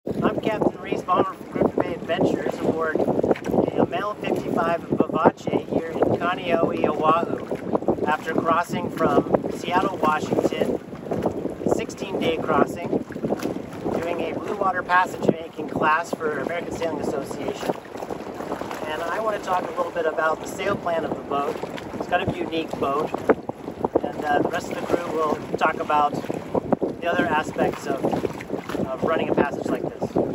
I'm Captain Reese Bomber from Griffin Bay Adventures aboard the Amel55 Vivace here in Kaneohe, Oahu, after crossing from Seattle, Washington, a 16-day crossing, doing a blue water passage making class for American Sailing Association. And I want to talk a little bit about the sail plan of the boat. It's kind of a unique boat, and the rest of the crew will talk about the other aspects of running a passage like this. We're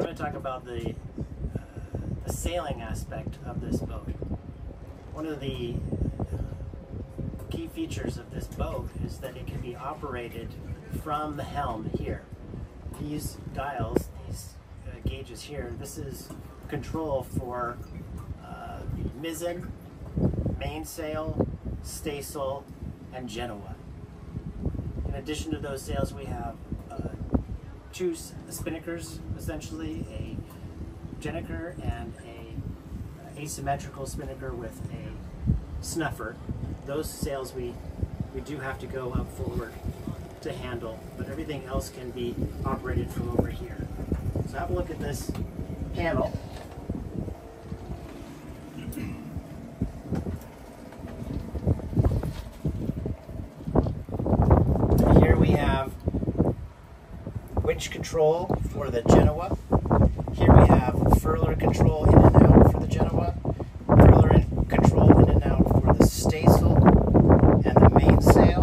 going to talk about the sailing aspect of this boat. One of the key features of this boat is that it can be operated from the helm here. These dials, these gauges here, this is control for the mizzen, mainsail, staysail, and genoa. In addition to those sails, we have two spinnakers, essentially, a gennaker and a asymmetrical spinnaker with a snuffer. Those sails we do have to go up forward to handle, but everything else can be operated from over here. So have a look at this panel. Here we have winch control for the genoa. Here we have furler control in and out for the genoa, furler control in and out for the staysail and the mainsail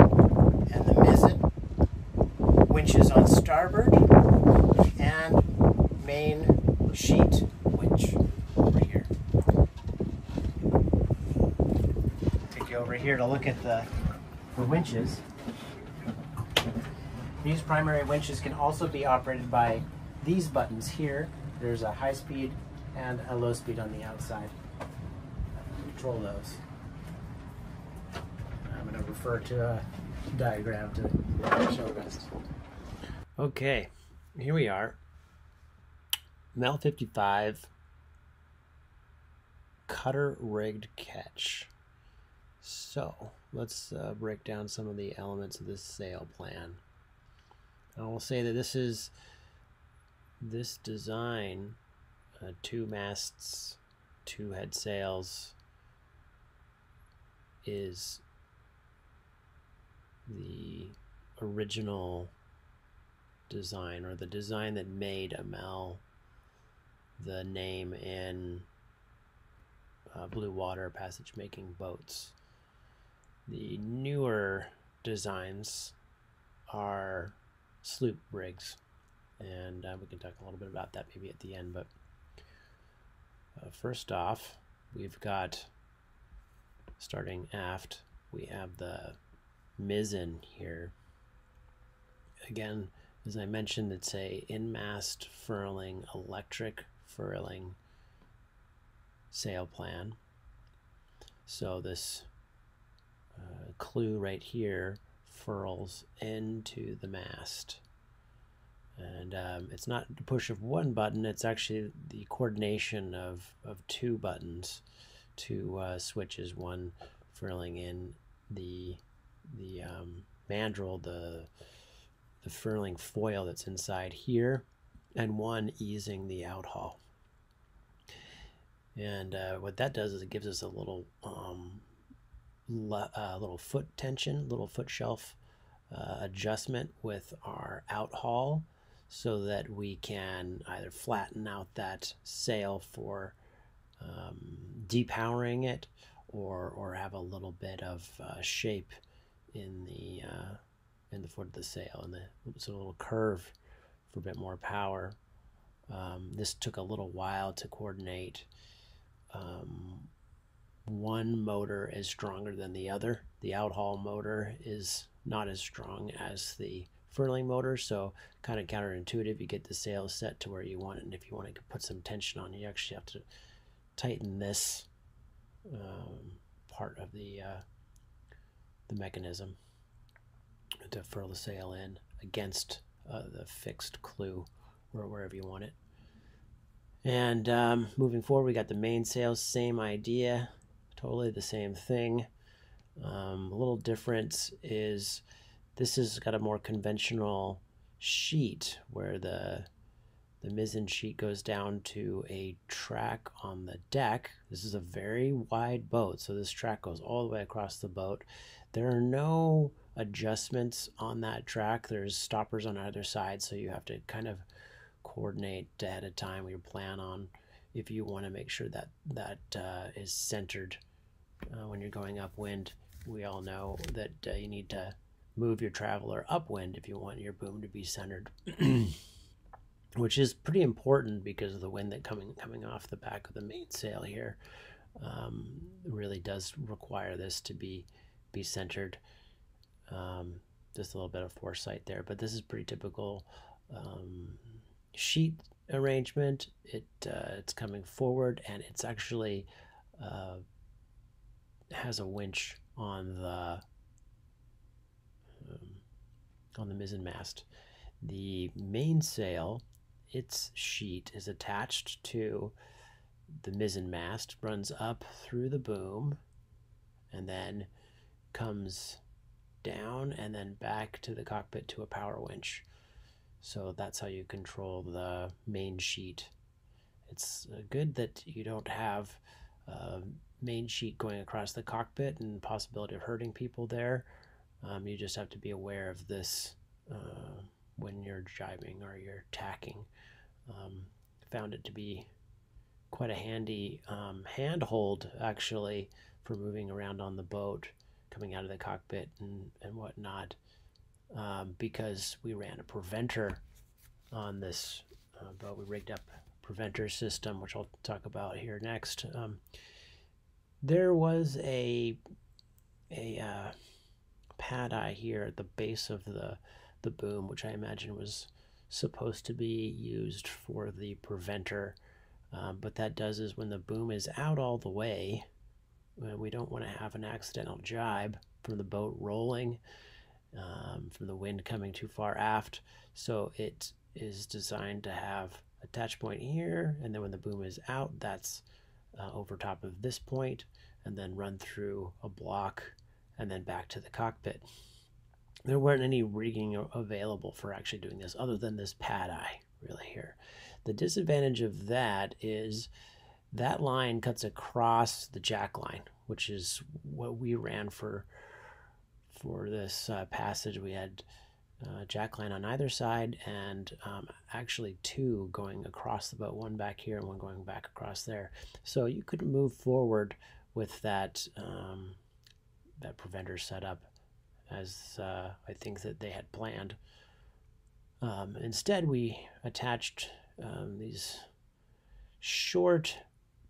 and the mizzen, winches on starboard, and main sheet winch over here. Take you over here to look at the winches. These primary winches can also be operated by these buttons here. There's a high speed and a low speed on the outside. Control those. I'm going to refer to a diagram to show the rest. Okay, here we are. Amel55 cutter rigged ketch. So let's break down some of the elements of this sail plan. I will say that this design, 2 masts, 2 head sails, is the original design, or the design that made Amel the name in blue water passage making boats. The newer designs are sloop rigs, and we can talk a little bit about that maybe at the end. But first off, we've got, starting aft, we have the mizzen here. Again, as I mentioned, it's a in-mast furling, electric furling sail plan. So this clue right here furls into the mast, and it's not the push of one button, it's actually the coordination of 2 buttons, 2 switches, one furling in the mandrel, the furling foil that's inside here, and one easing the outhaul. And what that does is it gives us a little little foot tension, little foot shelf adjustment with our outhaul, so that we can either flatten out that sail for depowering it, or have a little bit of shape in the foot of the sail, and it's a little curve for a bit more power. This took a little while to coordinate. One motor is stronger than the other. The outhaul motor is not as strong as the furling motor, so kind of counterintuitive. You get the sail set to where you want it, and if you want to put some tension on, you actually have to tighten this part of the mechanism to furl the sail in against the fixed clue, or wherever you want it. And moving forward, we got the mainsail, same idea, totally the same thing. A little difference is this has got a more conventional sheet where the mizzen sheet goes down to a track on the deck. This is a very wide boat, so this track goes all the way across the boat. There are no adjustments on that track. There's stoppers on either side, so you have to kind of coordinate ahead of time your plan on if you want to make sure that is centered when you're going upwind. We all know that you need to move your traveler upwind if you want your boom to be centered. Which is pretty important because of the wind that coming off the back of the mainsail here really does require this to be centered. Just a little bit of foresight there, but this is pretty typical sheet arrangement. It's coming forward, and it's actually has a winch on the mizzen mast. The mainsail, its sheet is attached to the mizzen mast, runs up through the boom, and then comes down and then back to the cockpit to a power winch. So that's how you control the main sheet. It's good that you don't have main sheet going across the cockpit and possibility of hurting people there. You just have to be aware of this when you're jibing or you're tacking. Found it to be quite a handy handhold, actually, for moving around on the boat, coming out of the cockpit and whatnot, because we ran a preventer on this boat. We rigged up a preventer system, which I'll talk about here next. There was a pad eye here at the base of the boom, which I imagine was supposed to be used for the preventer. But that does is when the boom is out all the way, we don't want to have an accidental jibe from the boat rolling, from the wind coming too far aft. So it is designed to have a attach point here, and then when the boom is out, that's over top of this point, and then run through a block and then back to the cockpit. There weren't any rigging available for actually doing this other than this pad eye really here. The disadvantage of that is that line cuts across the jack line, which is what we ran for this passage. We had jack line on either side, and actually two going across the boat, one back here and one going back across there. So you couldn't move forward with that that preventer setup as I think that they had planned. Instead, we attached these short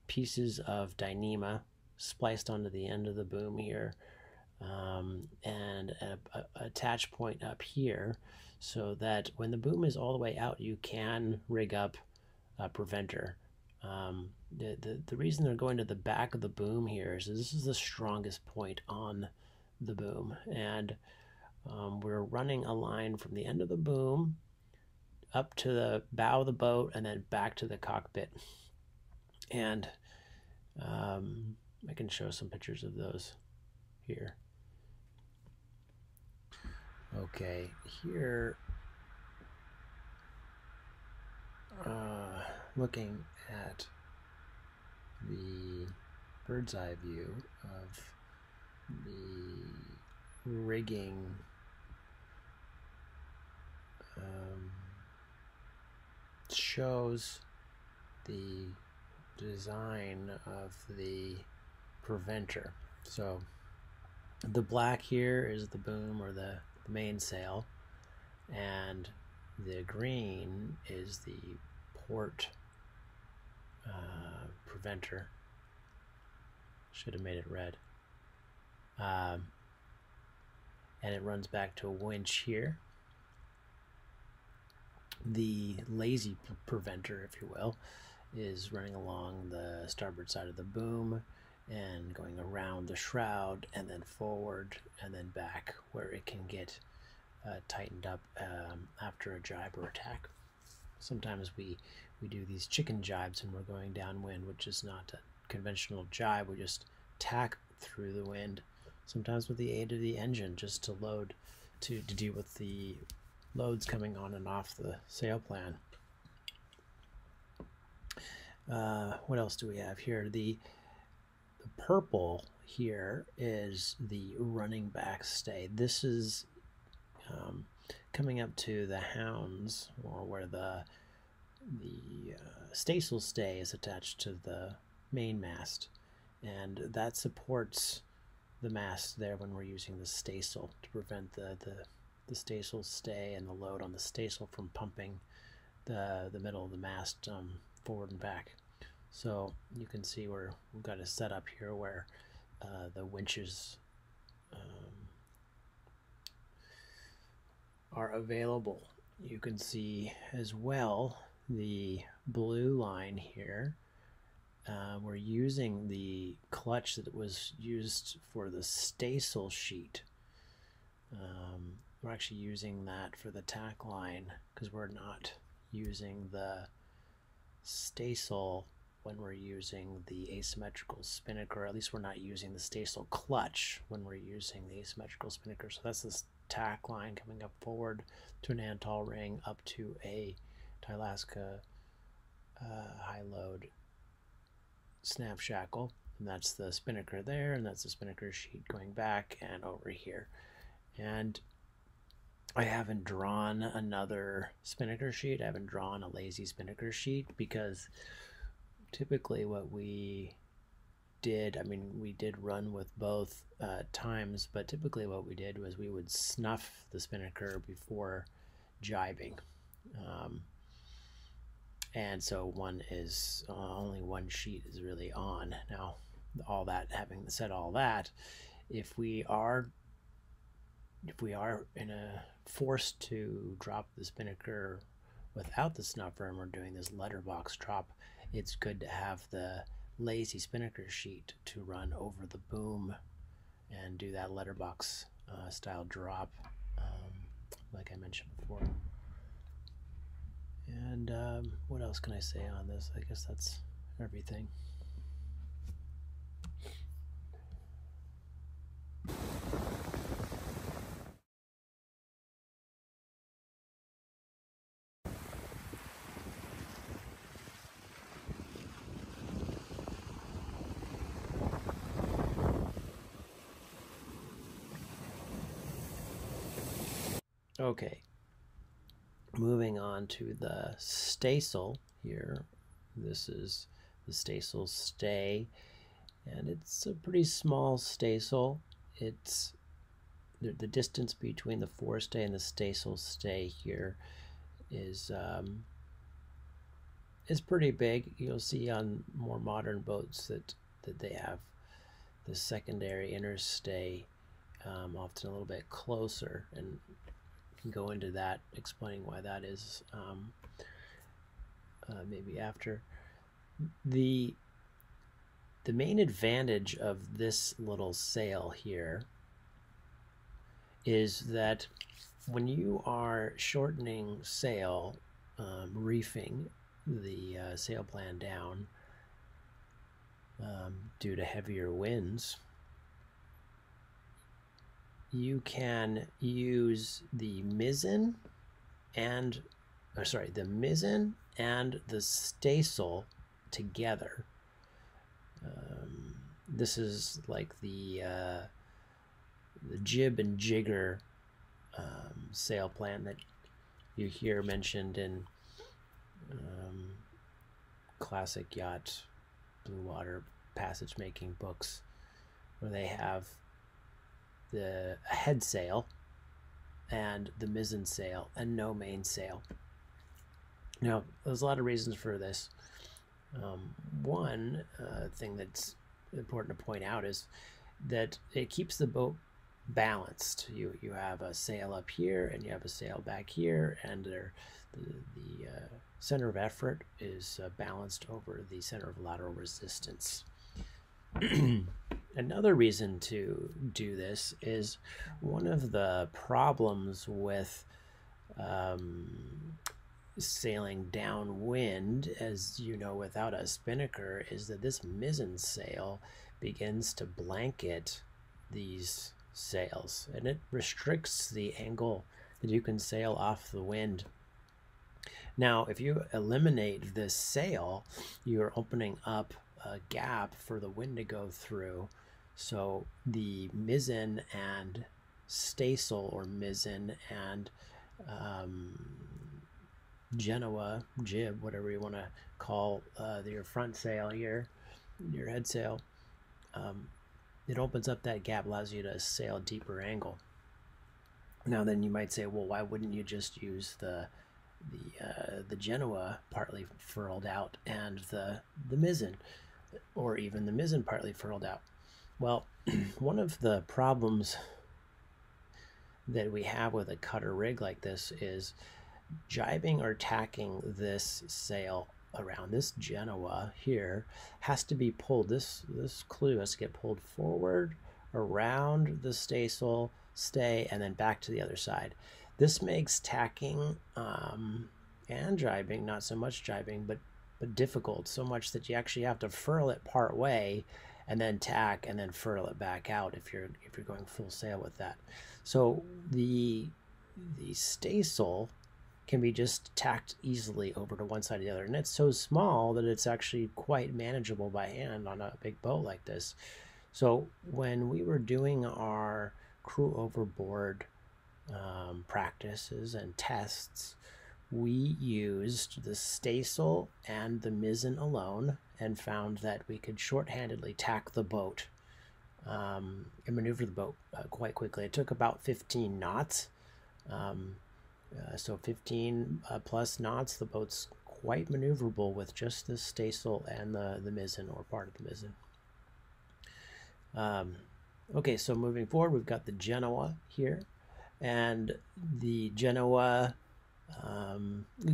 pieces of Dyneema spliced onto the end of the boom here, and a attach point up here, so that when the boom is all the way out, you can rig up a preventer. The reason they're going to the back of the boom here is this is the strongest point on the boom, and we're running a line from the end of the boom up to the bow of the boat and then back to the cockpit. And I can show some pictures of those here. Okay, here, looking at the bird's eye view of the rigging, shows the design of the preventer. So the black here is the boom or the mainsail, and the green is the port preventer. Should have made it red. And it runs back to a winch here. The lazy preventer, if you will, is running along the starboard side of the boom and going around the shroud and then forward and then back, where it can get tightened up after a jibe or attack. Sometimes we do these chicken jibes when we're going downwind, which is not a conventional jibe. We just tack through the wind, sometimes with the aid of the engine, just to load to deal with the loads coming on and off the sail plan. What else do we have here? The purple here is the running back stay. This is coming up to the hounds, or where the staysail stay is attached to the main mast, and that supports the mast there when we're using the staysail to prevent the staysail stay and the load on the staysail from pumping the middle of the mast forward and back. So you can see we've got a setup here where the winches are available. You can see as well the blue line here. We're using the clutch that was used for the staysail sheet. We're actually using that for the tack line because we're not using the staysail when we're using the asymmetrical spinnaker. At least we're not using the staysail clutch when we're using the asymmetrical spinnaker. So that's this tack line coming up forward to an Antal ring up to a Tylaska high load snap shackle, and that's the spinnaker there, and that's the spinnaker sheet going back and over here. And I haven't drawn another spinnaker sheet. I haven't drawn a lazy spinnaker sheet because typically what we did, I mean, we did run with both times, but typically what we did was we would snuff the spinnaker before jibing. And so only one sheet is really on. Now, all that, having said all that, if we are forced to drop the spinnaker without the snuffer and we're doing this letterbox drop, it's good to have the lazy spinnaker sheet to run over the boom and do that letterbox style drop, like I mentioned before. And what else can I say on this? I guess that's everything. Okay, moving on to the staysail here. This is the staysail stay, and it's a pretty small staysail. It's the distance between the forestay and the staysail stay here is pretty big. You'll see on more modern boats that they have the secondary inner stay often a little bit closer, and can go into that, explaining why that is maybe after. The main advantage of this little sail here is that when you are shortening sail, reefing the sail plan down due to heavier winds, you can use the mizzen and the staysail together. This is like the jib and jigger sail plan that you hear mentioned in classic yacht blue water passage making books, where they have the head sail and the mizzen sail and no mainsail. Now, there's a lot of reasons for this. One thing that's important to point out is that it keeps the boat balanced. You have a sail up here and you have a sail back here, and the center of effort is balanced over the center of lateral resistance. Another reason to do this is one of the problems with sailing downwind, as you know, without a spinnaker, is that this mizzen sail begins to blanket these sails, and it restricts the angle that you can sail off the wind. Now, if you eliminate this sail, you're opening up a gap for the wind to go through. So the mizzen and staysail, or mizzen and Genoa, jib, whatever you want to call your front sail here, your head sail, it opens up that gap, allows you to sail a deeper angle. Now then you might say, well, why wouldn't you just use the Genoa partly furled out and the mizzen, or even the mizzen partly furled out? Well, one of the problems that we have with a cutter rig like this is jibing or tacking this sail around. This Genoa here has to be pulled. This clew has to get pulled forward, around the staysail, stay, and then back to the other side. This makes tacking and jibing, not so much jibing, but difficult, so much that you actually have to furl it part way and then tack and then furl it back out if you're going full sail with that. So the staysail can be just tacked easily over to one side or the other, and it's so small that it's actually quite manageable by hand on a big boat like this. So when we were doing our crew overboard practices and tests, we used the staysail and the mizzen alone and found that we could shorthandedly tack the boat and maneuver the boat quite quickly. It took about 15 knots. So 15 plus knots, the boat's quite maneuverable with just the staysail and the mizzen, or part of the mizzen. Okay, so moving forward, we've got the Genoa here, and the Genoa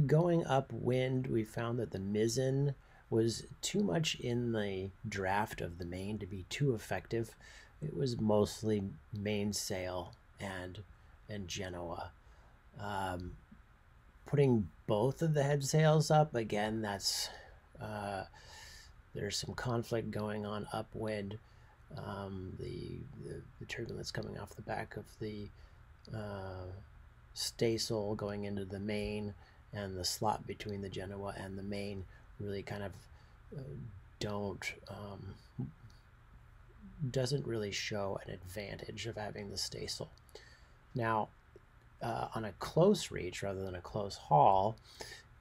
going upwind, we found that the mizzen was too much in the draft of the main to be too effective. It was mostly mainsail and Genoa. Putting both of the head sails up, again, that's there's some conflict going on upwind. The turbulence coming off the back of the staysail going into the main, and the slot between the Genoa and the main really kind of doesn't really show an advantage of having the staysail. Now, on a close reach rather than a close haul,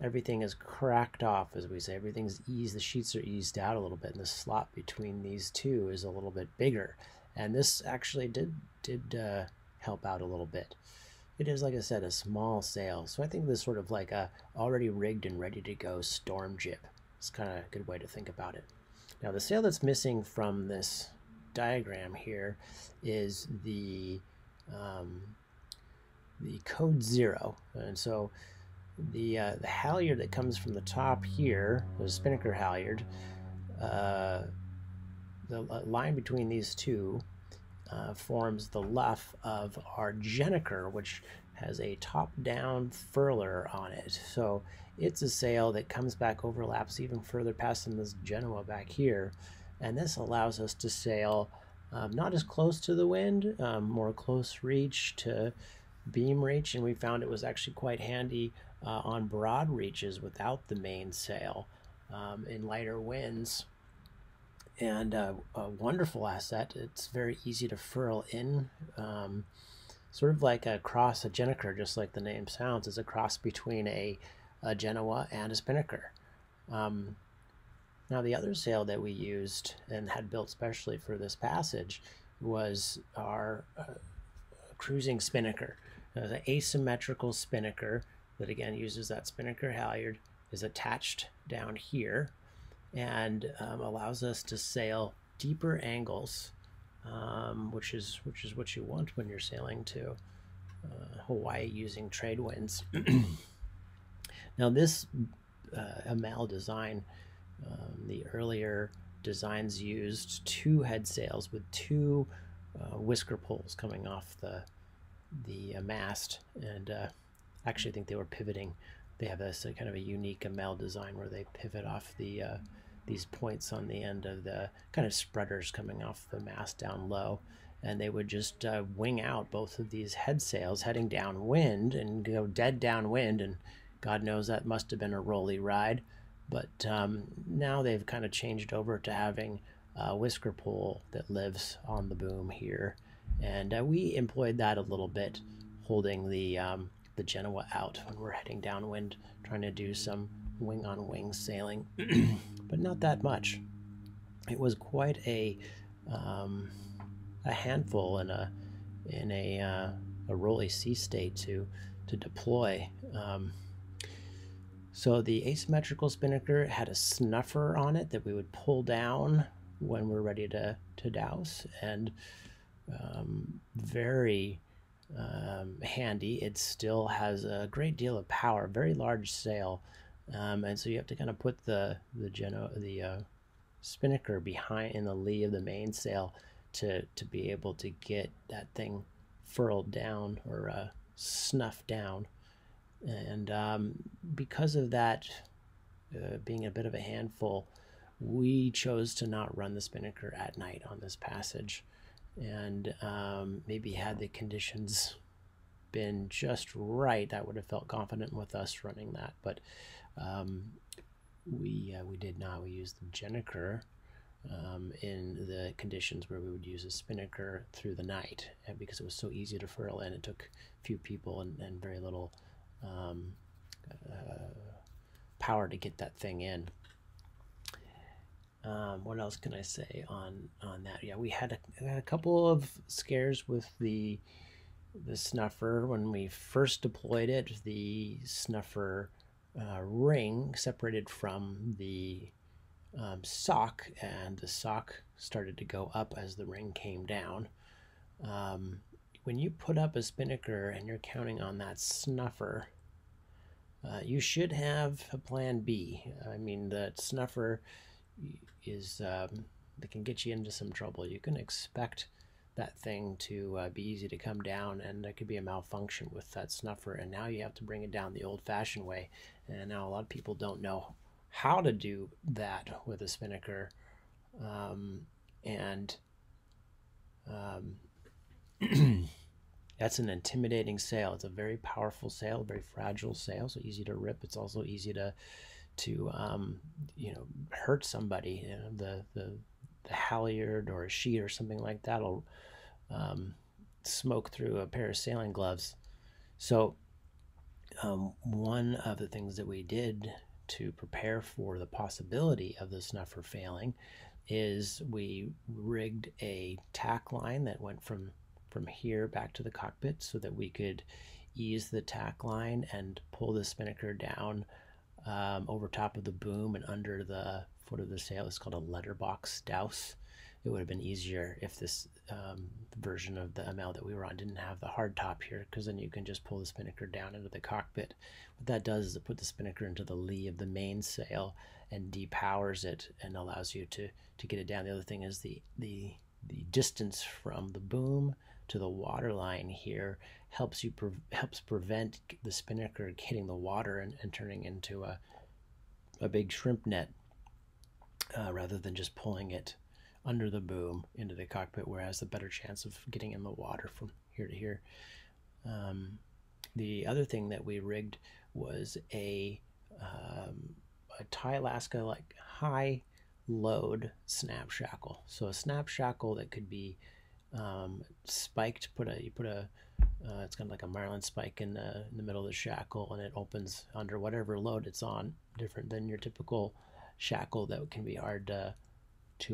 everything is cracked off, as we say. Everything's eased, the sheets are eased out a little bit, and the slot between these two is a little bit bigger. And this actually did help out a little bit. It is, like I said, a small sail, so I think this is sort of like a already rigged and ready to go storm jib. It's kind of a good way to think about it. Now, the sail that's missing from this diagram here is the code 0, and so the halyard that comes from the top here, the spinnaker halyard, the line between these two forms the luff of our Gennaker, which has a top-down furler on it. So it's a sail that comes back, overlaps even further past this Genoa back here, and this allows us to sail not as close to the wind, more close reach to beam reach, and we found it was actually quite handy on broad reaches without the mainsail in lighter winds. And a wonderful asset. It's very easy to furl in, sort of like a Gennaker, just like the name sounds. It's a cross between a Genoa and a spinnaker. Now, the other sail that we used and had built specially for this passage was our cruising spinnaker. The asymmetrical spinnaker that again uses that spinnaker halyard is attached down here, and allows us to sail deeper angles, which is what you want when you're sailing to Hawaii using trade winds. Now, this Amel design, the earlier designs used 2 head sails with 2 whisker poles coming off the mast, and actually I think they were pivoting. They have this kind of a unique Amel design where they pivot off the these points on the end of the kind of spreaders coming off the mast down low, and they would just wing out both of these head sails heading downwind and go dead downwind, and God knows that must have been a rolly ride. But now they've kind of changed over to having a whisker pole that lives on the boom here, and we employed that a little bit, holding the Genoa out when we're heading downwind, trying to do some wing-on-wing sailing, but not that much. It was quite a handful in a rolly sea state to deploy. So the asymmetrical spinnaker had a snuffer on it that we would pull down when we're ready to douse, and very handy. It still has a great deal of power, very large sail, and so you have to kind of put the spinnaker behind in the lee of the mainsail to be able to get that thing furled down or snuffed down. And because of that being a bit of a handful, we chose to not run the spinnaker at night on this passage. And maybe had the conditions been just right, I would have felt confident with us running that. But we did not. We used the Gennaker in the conditions where we would use a spinnaker through the night, and because it was so easy to furl in. It took a few people and very little power to get that thing in. What else can I say on that? Yeah, we had a couple of scares with the snuffer. When we first deployed it, the snuffer ring separated from the sock, and the sock started to go up as the ring came down. When you put up a spinnaker and you're counting on that snuffer, you should have a plan B. I mean, that snuffer is that can get you into some trouble. You can expect that thing to be easy to come down, and there could be a malfunction with that snuffer, and now you have to bring it down the old-fashioned way. And now a lot of people don't know how to do that with a spinnaker, that's an intimidating sail. It's a very powerful sail, very fragile sail, so easy to rip. It's also easy to hurt somebody. The halyard or a sheet or something like that will smoke through a pair of sailing gloves. So one of the things that we did to prepare for the possibility of the snuffer failing is we rigged a tack line that went from here back to the cockpit, so that we could ease the tack line and pull the spinnaker down over top of the boom and under the foot of the sail. It's called a letterbox douse. It would have been easier if this version of the Amel that we were on didn't have the hard top here, because then you can just pull the spinnaker down into the cockpit. What that does is it puts the spinnaker into the lee of the mainsail and depowers it and allows you to get it down. The other thing is the distance from the boom to the water line here helps prevent the spinnaker hitting the water and turning into a big shrimp net, rather than just pulling it under the boom into the cockpit, where it has a better chance of getting in the water from here to here. The other thing that we rigged was a Thai Alaska like high load snap shackle. So a snap shackle that could be spiked. It's kind of like a marlin spike in the middle of the shackle, and it opens under whatever load it's on, different than your typical shackle that can be hard to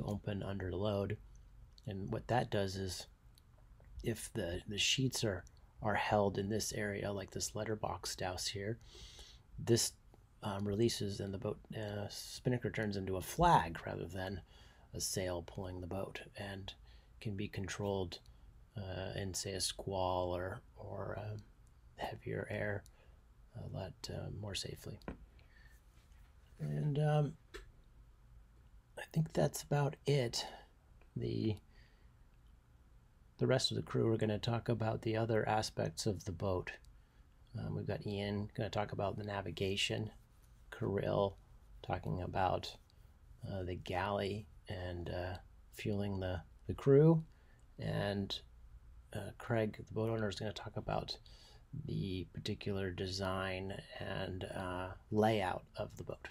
open under load. And what that does is, if the sheets are held in this area, like this letterbox douse here, this releases, and the boat spinnaker turns into a flag rather than a sail pulling the boat, and can be controlled in, say, a squall or heavier air a lot more safely. And I think that's about it. The rest of the crew are going to talk about the other aspects of the boat. We've got Ian going to talk about the navigation, Kirill talking about the galley and fueling the crew. And Craig, the boat owner, is going to talk about the particular design and layout of the boat.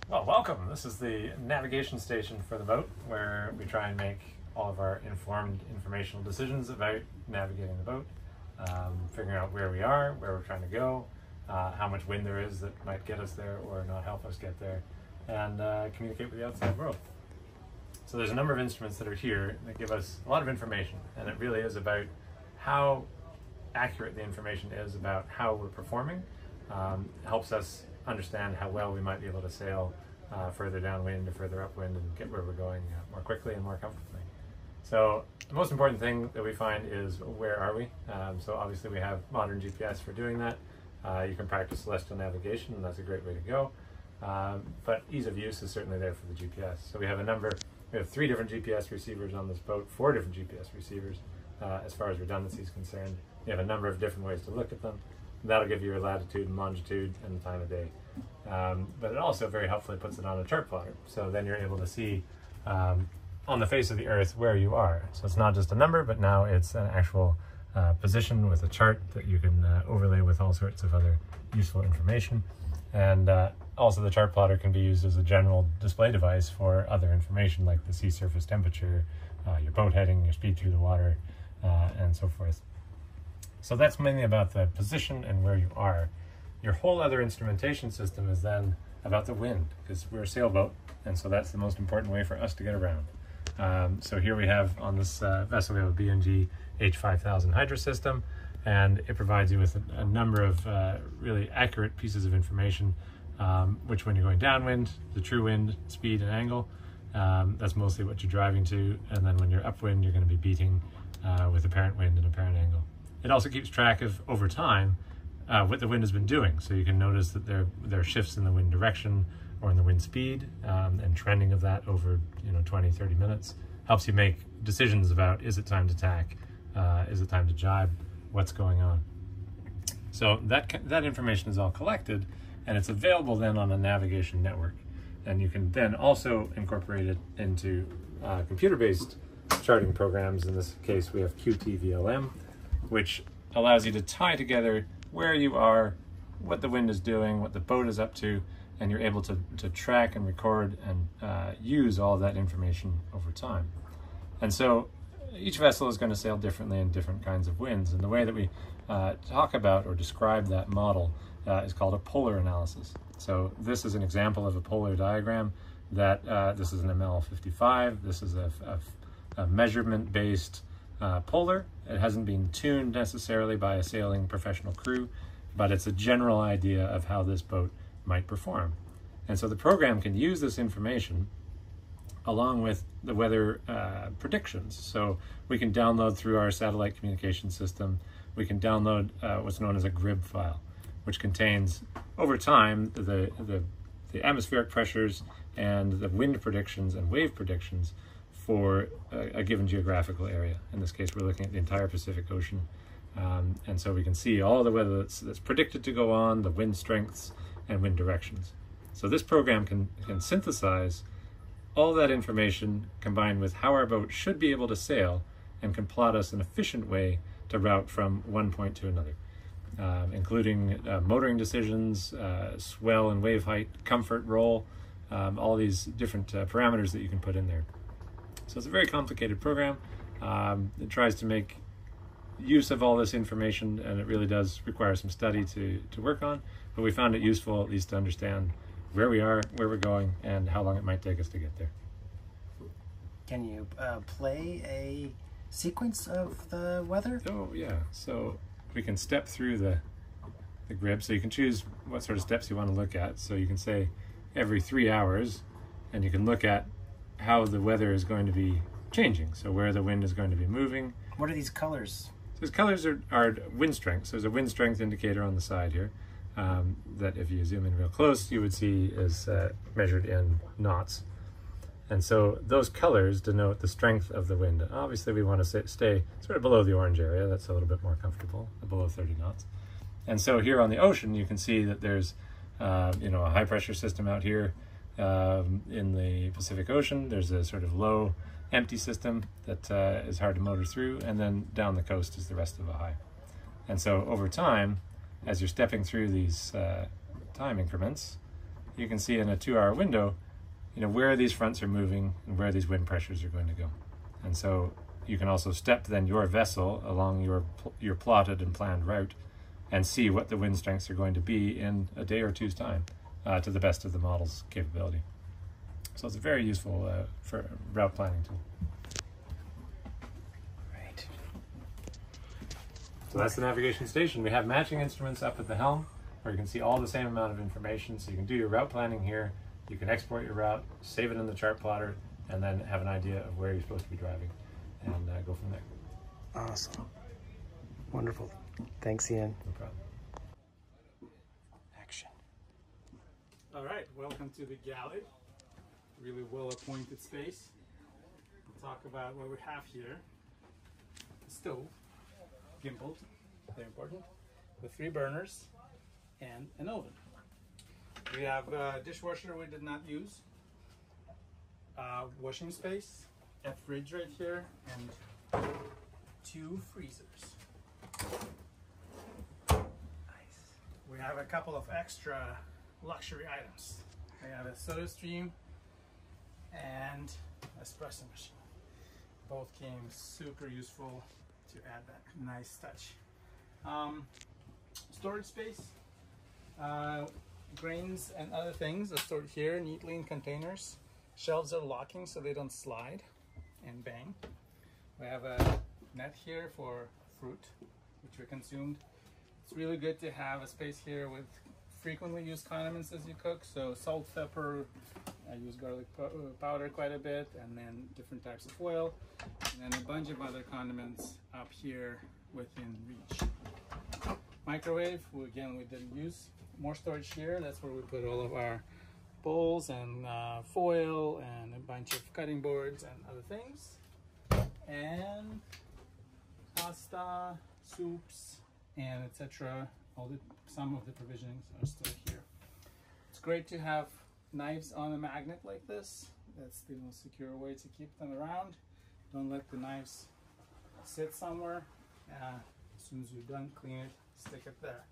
Well, welcome. This is the navigation station for the boat, where we try and make all of our informed informational decisions about navigating the boat, figuring out where we are, where we're trying to go, how much wind there is that might get us there or not help us get there, and communicate with the outside world. So there's a number of instruments that are here that give us a lot of information, and it really is about how accurate the information is about how we're performing. Helps us understand how well we might be able to sail further downwind or further upwind and get where we're going more quickly and more comfortably. So the most important thing that we find is, where are we? So obviously we have modern GPS for doing that. You can practice celestial navigation, and that's a great way to go. But ease of use is certainly there for the GPS. So we have 3 different GPS receivers on this boat, 4 different GPS receivers as far as redundancy is concerned. You have a number of different ways to look at them. That'll give you your latitude and longitude and the time of day. But it also very helpfully puts it on a chart plotter. So then you're able to see on the face of the Earth where you are. So it's not just a number, but now it's an actual position with a chart that you can overlay with all sorts of other useful information. And also the chart plotter can be used as a general display device for other information like the sea surface temperature, your boat heading, your speed through the water, and so forth. So that's mainly about the position and where you are. Your whole other instrumentation system is then about the wind, because we're a sailboat, and so that's the most important way for us to get around. So here we have, on this vessel, we have a B&G H5000 hydro system, and it provides you with a number of really accurate pieces of information, which when you're going downwind, the true wind, speed and angle, that's mostly what you're driving to, and then when you're upwind, you're going to be beating with apparent wind and apparent angle. It also keeps track of, over time, what the wind has been doing. So you can notice that there are shifts in the wind direction or in the wind speed, and trending of that over 20, 30 minutes. Helps you make decisions about, is it time to tack? Is it time to jibe? What's going on? So that information is all collected, and it's available then on a navigation network. And you can then also incorporate it into computer-based charting programs. In this case, we have QTVLM, which allows you to tie together where you are, what the wind is doing, what the boat is up to, and you're able to track and record and use all of that information over time. And so each vessel is going to sail differently in different kinds of winds, and the way that we talk about or describe that model is called a polar analysis. So this is an example of a polar diagram. That this is an Amel55. This is a measurement-based polar. It hasn't been tuned necessarily by a sailing professional crew, but it's a general idea of how this boat might perform. And so the program can use this information along with the weather predictions. So we can download through our satellite communication system, we can download what's known as a GRIB file, which contains, over time, the atmospheric pressures and the wind predictions and wave predictions for a given geographical area. In this case, we're looking at the entire Pacific Ocean. And so we can see all the weather that's predicted to go on, the wind strengths and wind directions. So this program can synthesize all that information combined with how our boat should be able to sail, and can plot us an efficient way to route from one point to another, including motoring decisions, swell and wave height, comfort, roll, all these different parameters that you can put in there. So it's a very complicated program. It tries to make use of all this information, and it really does require some study to work on, but we found it useful at least to understand where we are, where we're going, and how long it might take us to get there. Can you play a sequence of the weather? Oh yeah, so we can step through the grid, so you can choose what sort of steps you want to look at. So you can say every 3 hours, and you can look at how the weather is going to be changing, so where the wind is going to be moving. What are these colors? So these colors are wind strength. So there's a wind strength indicator on the side here that if you zoom in real close, you would see is measured in knots. And so those colors denote the strength of the wind. Obviously we want to stay sort of below the orange area. That's a little bit more comfortable, below 30 knots. And so here on the ocean, you can see that there's a high pressure system out here in the Pacific Ocean. There's a sort of low empty system that is hard to motor through, and then down the coast is the rest of a high. And so over time, as you're stepping through these time increments, you can see in a 2-hour window, where these fronts are moving and where these wind pressures are going to go. And so you can also step then your vessel along your plotted and planned route and see what the wind strengths are going to be in a day or two's time to the best of the model's capability. So it's a very useful for route planning tool. Right. So that's the navigation station. We have matching instruments up at the helm where you can see all the same amount of information. So you can do your route planning here. You can export your route, save it in the chart plotter, and then have an idea of where you're supposed to be driving and go from there. Awesome. Wonderful. Thanks, Ian. No problem. Action. All right, welcome to the galley. Really well-appointed space. We'll talk about what we have here. A stove, gimbaled, very important, with 3 burners and an oven. We have a dishwasher we did not use, washing space, a fridge right here, and 2 freezers. Nice. We have a couple of extra luxury items. We have a soda stream and espresso machine. Both came super useful to add that nice touch. Storage space. Grains and other things are stored here neatly in containers. Shelves are locking so they don't slide and bang. We have a net here for fruit, which we consumed. It's really good to have a space here with frequently used condiments as you cook. So salt, pepper, I use garlic powder quite a bit, and then different types of oil, and then a bunch of other condiments up here within reach. Microwave, we didn't use. More storage here, that's where we put all of our bowls and foil and a bunch of cutting boards and other things. And pasta, soups, and etc. Some of the provisions are still here. It's great to have knives on a magnet like this. That's the most secure way to keep them around. Don't let the knives sit somewhere. As soon as you're done, clean it, stick it there.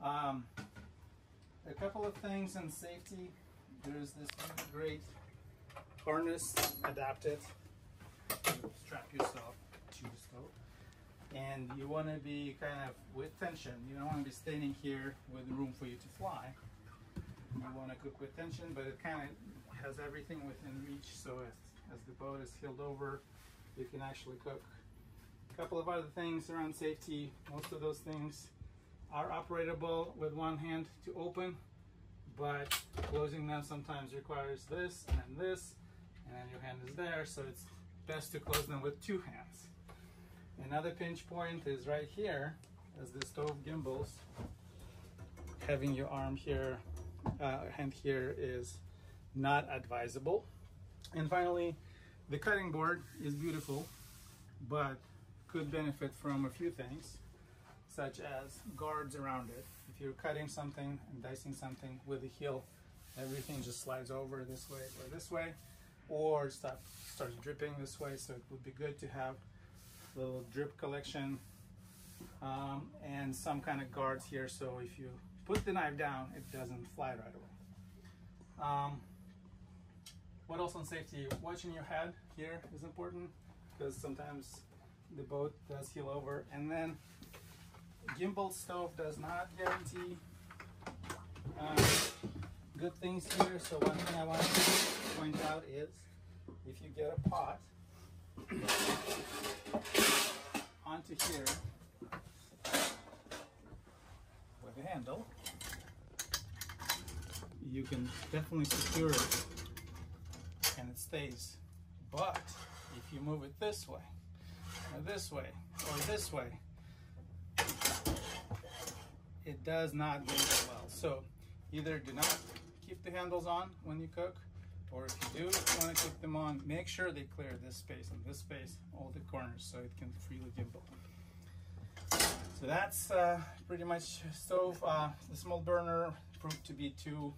A couple of things on safety. There's this really great harness adapted to strap yourself to the stove. And you want to be kind of with tension. You don't want to be standing here with room for you to fly. You want to cook with tension, but it kind of has everything within reach, so as the boat is heeled over, you can actually cook. A couple of other things around safety. Most of those things are operatable with one hand to open, but closing them sometimes requires this and then this, and then your hand is there, so it's best to close them with 2 hands. Another pinch point is right here, as the stove gimbals. Having your arm here, hand here is not advisable. And finally, the cutting board is beautiful, but could benefit from a few things, such as guards around it. If you're cutting something and dicing something with the heel, everything just slides over this way or this way, or starts dripping this way, so it would be good to have a little drip collection and some kind of guards here, so if you put the knife down, it doesn't fly right away. What else on safety? Watching your head here is important, because sometimes the boat does heel over, and then gimbal stove does not guarantee good things here. So one thing I want to point out is, if you get a pot onto here with a handle, you can definitely secure it and it stays. But if you move it this way, or this way, or this way, it does not go well. So either do not keep the handles on when you cook, or if you do want to keep them on, make sure they clear this space and this space, all the corners, so it can freely gimbal. So that's pretty much stove, the small burner proved to be too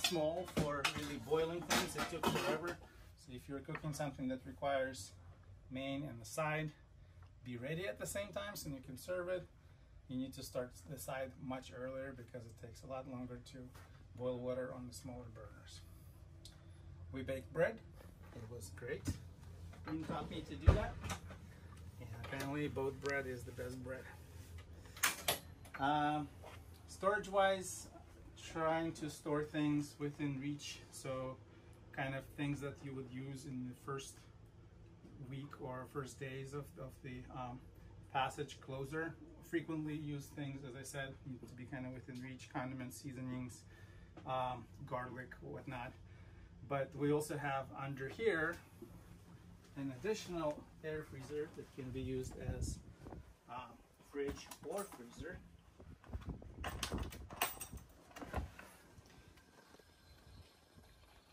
small for really boiling things. It took forever. So if you're cooking something that requires main and the side be ready at the same time so you can serve it, you need to start the side much earlier because it takes a lot longer to boil water on the smaller burners. We baked bread. It was great. Dean taught me to do that. And apparently both bread is the best bread. Storage wise, trying to store things within reach, so kind of things that you would use in the first week or first days of the passage closer. Frequently used things, as I said, need to be kind of within reach: condiments, seasonings, garlic, whatnot. But we also have under here an additional air freezer that can be used as fridge or freezer.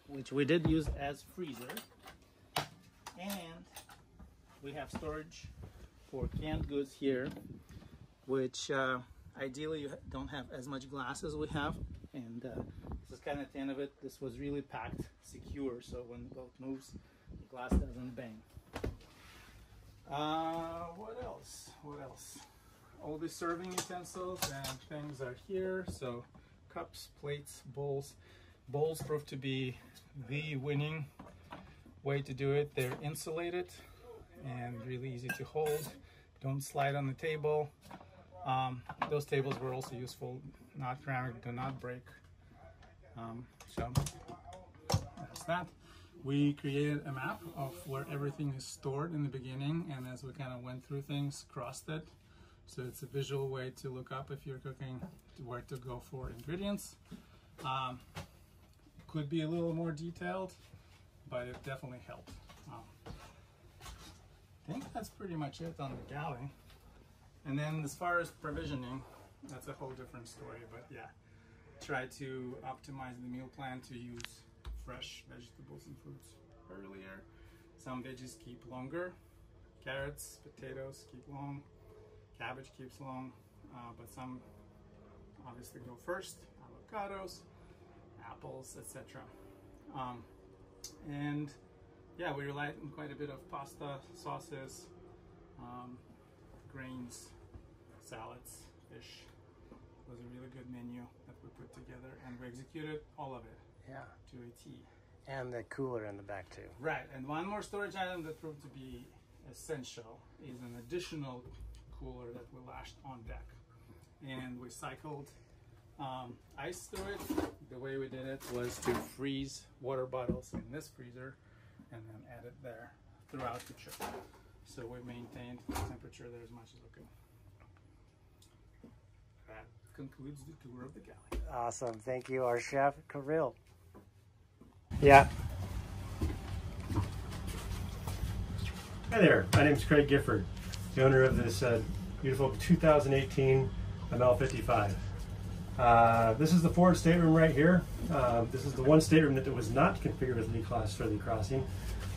Which we did use as freezer. And we have storage for canned goods here, which ideally you don't have as much glass as we have. And this is kind of the end of it. This was really packed secure, so when the boat moves, the glass doesn't bang. What else? What else? All the serving utensils and things are here. So cups, plates, bowls. Bowls prove to be the winning way to do it. They're insulated and really easy to hold. Don't slide on the table. Those tables were also useful. Not ceramic, do not break. So that's that. We created a map of where everything is stored in the beginning, and as we kind of went through things, crossed it. So it's a visual way to look up if you're cooking where to go for ingredients. Could be a little more detailed, but it definitely helped. I think that's pretty much it on the galley. And then as far as provisioning, that's a whole different story, but yeah, try to optimize the meal plan to use fresh vegetables and fruits earlier. Some veggies keep longer. Carrots, potatoes keep long. Cabbage keeps long, but some obviously go first. Avocados, apples, etc. And yeah, we relied on quite a bit of pasta, sauces, grains, salads, fish. It was a really good menu that we put together, and we executed all of it. Yeah. To a T. And the cooler in the back too. Right, and one more storage item that proved to be essential is an additional cooler that we lashed on deck. And we cycled ice through it. The way we did it was to freeze water bottles in this freezer and then add it there throughout the trip. So we maintained the temperature there as much as we could. That concludes the tour of the galley. Awesome. Thank you, our chef, Kirill. Yeah. Hi there, my name is Craig Gifford, the owner of this beautiful 2018 Amel55. This is the forward stateroom right here. This is the one stateroom that was not configured with lee class for the crossing.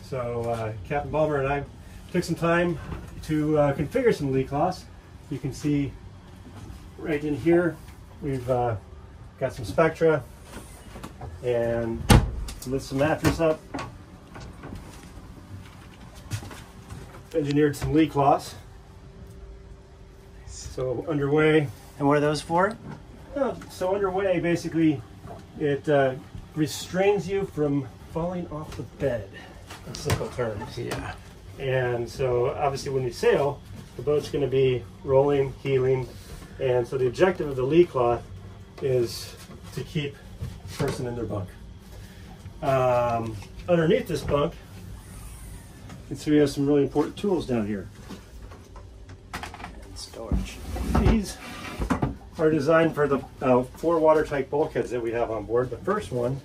So Captain Balmer and I took some time to configure some lee class. You can see right in here we've got some spectra and lift some mattress up. Engineered some lee cloths. So underway. And what are those for? So underway, basically, it restrains you from falling off the bed, in simple terms. Yeah. And so obviously when you sail, the boat's going to be rolling, heeling, and so the objective of the lee cloth is to keep the person in their bunk. Underneath this bunk, you can see we have some really important tools down here. And storage. These are designed for the 4 watertight bulkheads that we have on board. The first one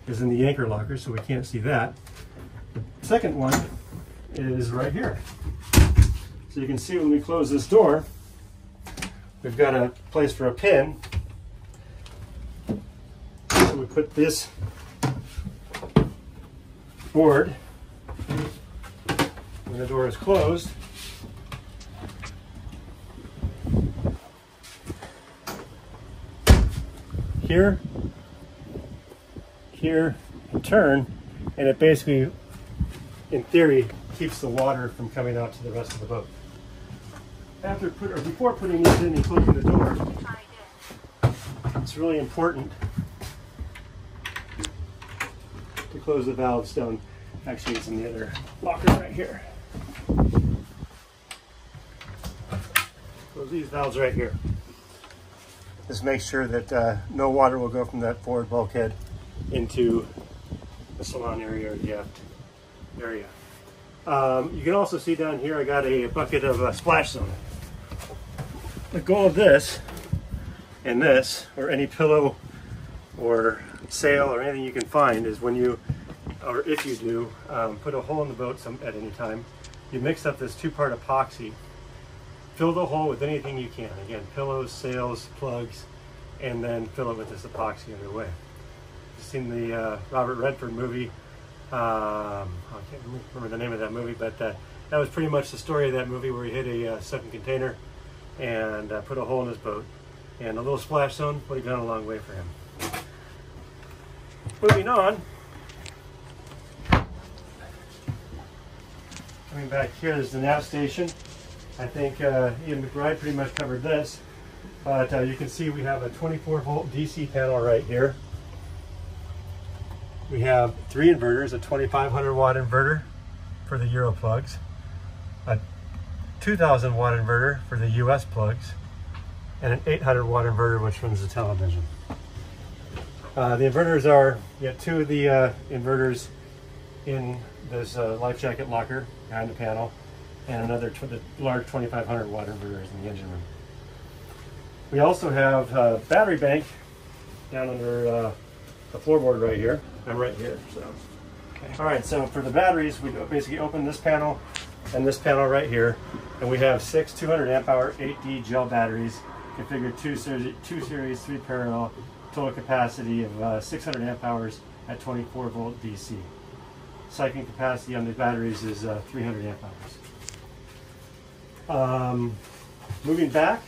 is in the anchor locker, so we can't see that. The second one is right here. So you can see when we close this door, we've got a place for a pin. So we put this board when the door is closed. here, here, and turn, and it basically, in theory, keeps the water from coming out to the rest of the boat. Before putting these in and closing the door, it's really important to close the valves down. Actually, it's in the other locker right here. Close these valves right here. This makes sure that no water will go from that forward bulkhead into the salon area or the aft area. You can also see down here I got a bucket of splash zone. The goal of this and this, or any pillow or sail or anything you can find, is when you, or if you do, put a hole in the boat at any time, you mix up this 2-part epoxy, fill the hole with anything you can. Again, pillows, sails, plugs, and then fill it with this epoxy underway. You've seen the Robert Redford movie. I can't remember the name of that movie, but that was pretty much the story of that movie, where he hit a sunken container and put a hole in his boat. And a little splash zone would have gone a long way for him. Moving on. Coming back here, there's the nav station. I think Ian McBride pretty much covered this, but you can see we have a 24-volt DC panel right here. We have 3 inverters, a 2500 watt inverter for the Euro plugs, a 2000 watt inverter for the US plugs, and an 800 watt inverter which runs the television. The inverters are, you got 2 of the inverters in this life jacket locker behind the panel, and another the large 2500 watt inverters in the engine room. We also have a battery bank down under the floorboard right here. I'm right here, so. Okay. All right, so for the batteries, we basically open this panel and this panel right here, and we have 6 200 amp hour 8D gel batteries configured 2 series, 3 parallel, total capacity of 600 amp hours at 24 volt DC. Cycling capacity on the batteries is 300 amp hours. Moving back,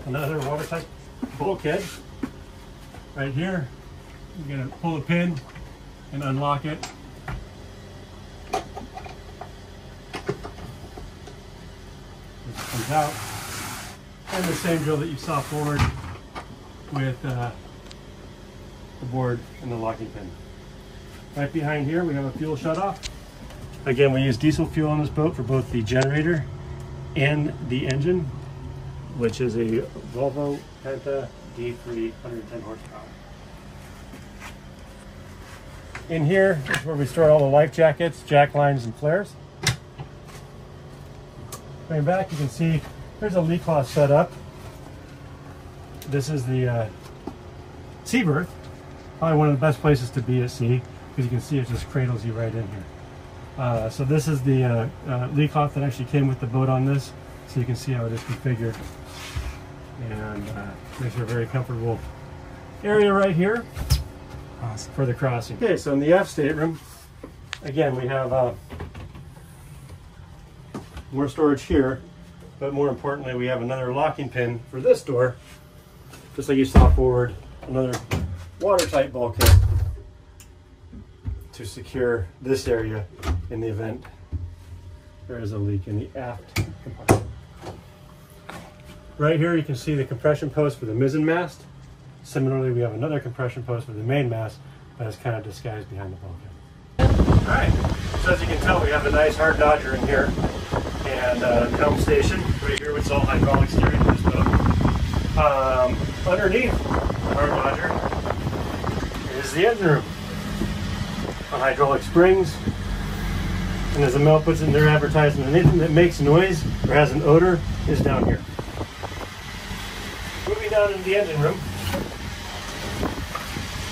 another watertight bulkhead right here. You're going to pull the pin and unlock it. This comes out, and the same drill that you saw forward with the board and the locking pin. Right behind here we have a fuel shutoff. Again, we use diesel fuel on this boat for both the generator and the engine, which is a Volvo Penta D3 110 horsepower. In here is where we store all the life jackets, jack lines, and flares. Coming back, you can see there's a lee cloth set up. This is the sea berth. Probably one of the best places to be at sea, because you can see it just cradles you right in here. So this is the lee cloth that actually came with the boat on this, so you can see how it is configured. And makes it a very comfortable area right here for the crossing. Okay, so in the aft stateroom, again, we have more storage here, but more importantly, we have another locking pin for this door, just like you saw forward, another watertight bulkhead to secure this area in the event there is a leak in the aft compartment. Right here you can see the compression post for the mizzen mast. Similarly, we have another compression post for the main mast, but it's kind of disguised behind the bulkhead. Alright, so as you can tell, we have a nice hard dodger in here, and helm station right here with all hydraulic steering for this boat. Underneath the hard dodger is the engine room. On hydraulic springs, and as Amel puts in their advertisement, anything that makes noise or has an odor is down here. Moving down into the engine room,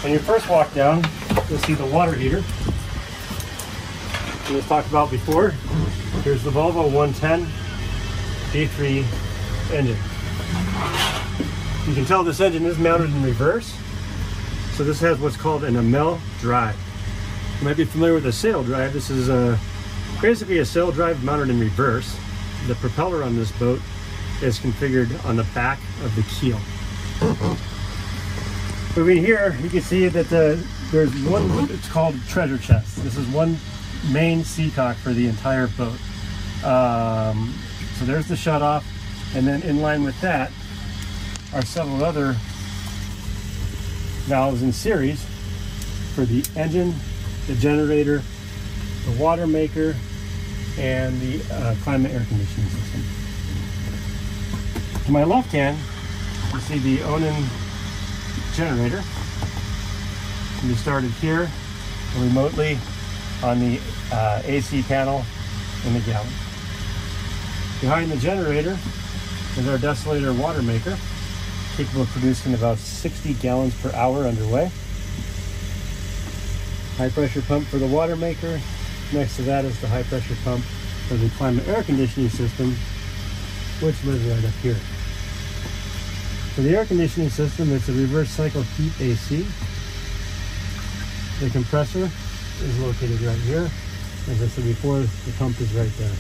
when you first walk down, you'll see the water heater. And as talked about before, here's the Volvo 110 D3 engine. You can tell this engine is mounted in reverse, so this has what's called an Amel drive. You might be familiar with a sail drive. This is basically a sail drive mounted in reverse. The propeller on this boat is configured on the back of the keel. Over here, you can see that there's one, it's called treasure chest. This is one main seacock for the entire boat. So there's the shutoff, and then in line with that are several other valves in series for the engine, the generator, the water maker, and the climate air conditioning system. To my left hand, you see the Onan generator. Can be started here remotely on the AC panel in the gallon. Behind the generator is our desalator water maker, capable of producing about 60 gallons per hour underway. High pressure pump for the water maker. Next to that is the high pressure pump for the climate air conditioning system, which lives right up here. For the air conditioning system, it's a reverse cycle heat AC. The compressor is located right here. As I said before, the pump is right there.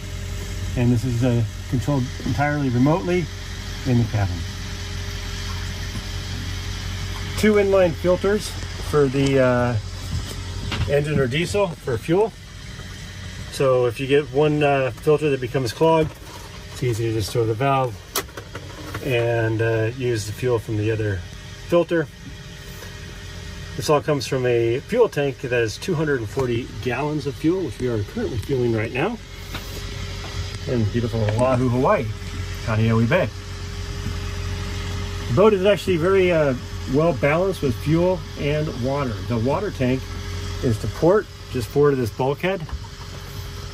And this is controlled entirely remotely in the cabin. 2 inline filters for the engine or diesel for fuel. So if you get one filter that becomes clogged, it's easy to just throw the valve and use the fuel from the other filter. This all comes from a fuel tank that has 240 gallons of fuel, which we are currently fueling right now in beautiful Oahu, Hawaii, Kaneohe Bay. The boat is actually very well balanced with fuel and water. The water tank is to port, just forward of this bulkhead,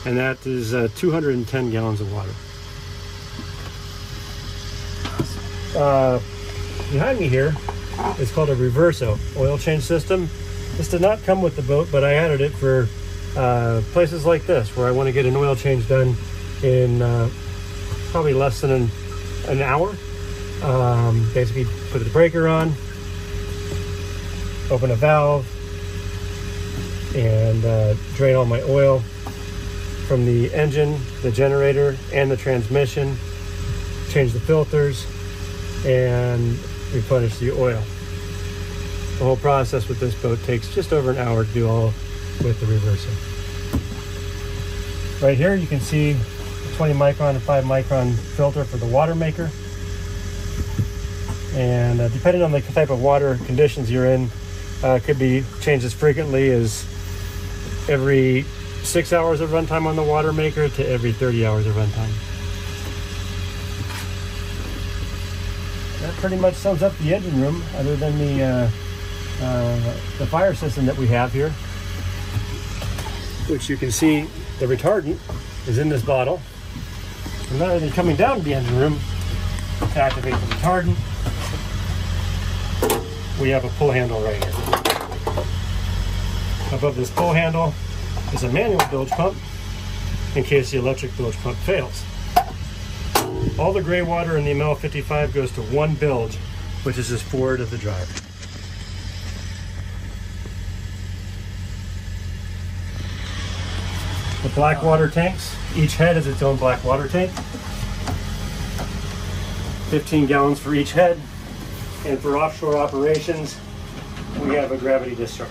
and that is 210 gallons of water. Behind me here is called a reverso oil change system. This did not come with the boat, but I added it for places like this where I want to get an oil change done in probably less than an hour. Basically put the breaker on, open a valve, and drain all my oil from the engine, the generator, and the transmission, change the filters, and replenish the oil. The whole process with this boat takes just over an hour to do all with the reverso. Right here you can see the 20 micron and 5 micron filter for the water maker. And depending on the type of water conditions you're in, could be changed as frequently as every 6 hours of runtime on the water maker to every 30 hours of runtime. That pretty much sums up the engine room, other than the fire system that we have here, which you can see the retardant is in this bottle. And rather than coming down to the engine room to activate the retardant, we have a pull handle right here. Above this pull handle is a manual bilge pump in case the electric bilge pump fails. All the gray water in the Amel55 goes to one bilge, which is just forward of the driver. The black water tanks, each head has its own black water tank. 15 gallons for each head. And for offshore operations, we have a gravity discharge.